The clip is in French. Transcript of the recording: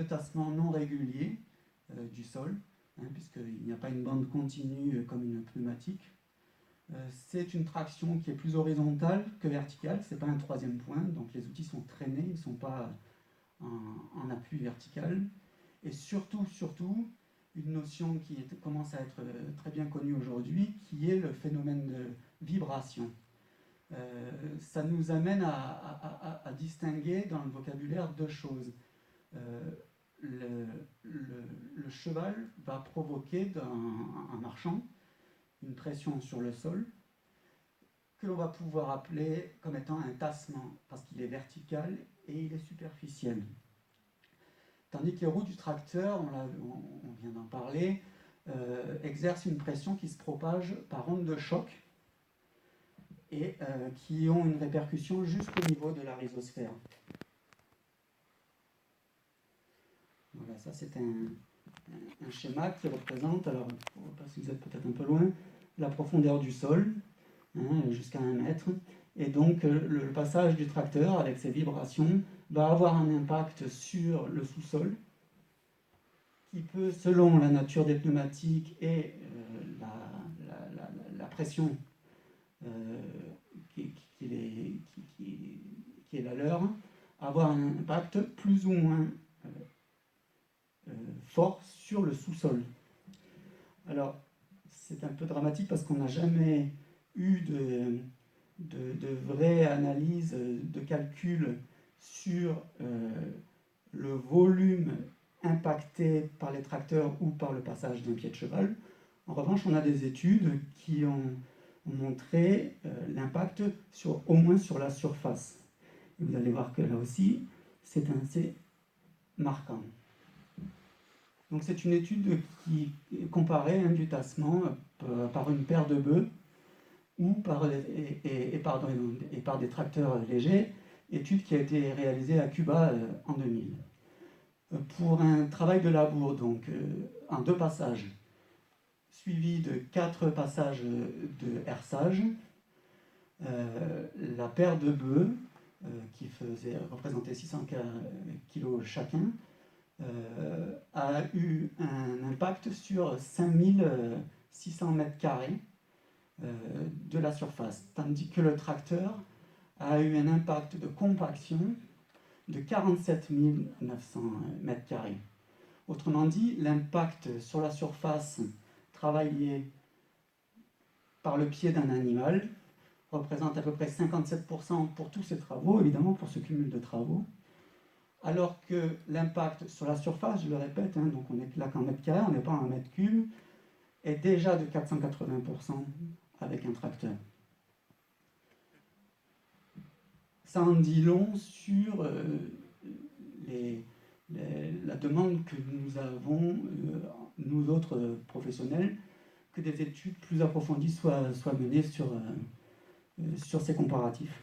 tassement non régulier du sol, puisqu'il n'y a pas une bande continue comme une pneumatique. C'est une traction qui est plus horizontale que verticale, ce n'est pas un troisième point, donc les outils sont traînés, ils ne sont pas en appui vertical. Et surtout, une notion qui commence à être très bien connue aujourd'hui, qui est le phénomène de vibration. Ça nous amène à distinguer dans le vocabulaire deux choses. Le cheval va provoquer en marchant une pression sur le sol que l'on va pouvoir appeler comme étant un tassement, parce qu'il est vertical et il est superficiel. Tandis que les roues du tracteur, on vient d'en parler, exercent une pression qui se propage par onde de choc et qui ont une répercussion jusqu'au niveau de la rhizosphère. Voilà, ça c'est un schéma qui représente, alors parce que vous êtes peut-être un peu loin, la profondeur du sol, jusqu'à 1 mètre. Et donc le passage du tracteur avec ses vibrations va avoir un impact sur le sous-sol qui peut, selon la nature des pneumatiques et la pression qui est la leur, avoir un impact plus ou moins fort sur le sous-sol. Alors, c'est un peu dramatique parce qu'on n'a jamais eu de vraie analyse, de calcul sur le volume impacté par les tracteurs ou par le passage d'un pied de cheval. En revanche, on a des études qui ont montré l'impact au moins sur la surface. Et vous allez voir que là aussi, c'est assez marquant. Donc c'est une étude qui comparait du tassement par une paire de bœufs ou par des tracteurs légers, étude qui a été réalisée à Cuba en 2000. Pour un travail de labour, donc en 2 passages, suivi de 4 passages de herçage, la paire de bœufs, qui représentait 600 kg chacun, a eu un impact sur 5600 mètres carrés de la surface, tandis que le tracteur a eu un impact de compaction de 47 900 mètres carrés. Autrement dit, l'impact sur la surface travaillée par le pied d'un animal représente à peu près 57% pour tous ces travaux, évidemment pour ce cumul de travaux, alors que l'impact sur la surface, je le répète, donc on est là qu'en mètre carré, on n'est pas en mètre cube, est déjà de 480% avec un tracteur. Ça en dit long sur la demande que nous avons, nous autres professionnels, que des études plus approfondies soient menées sur ces comparatifs.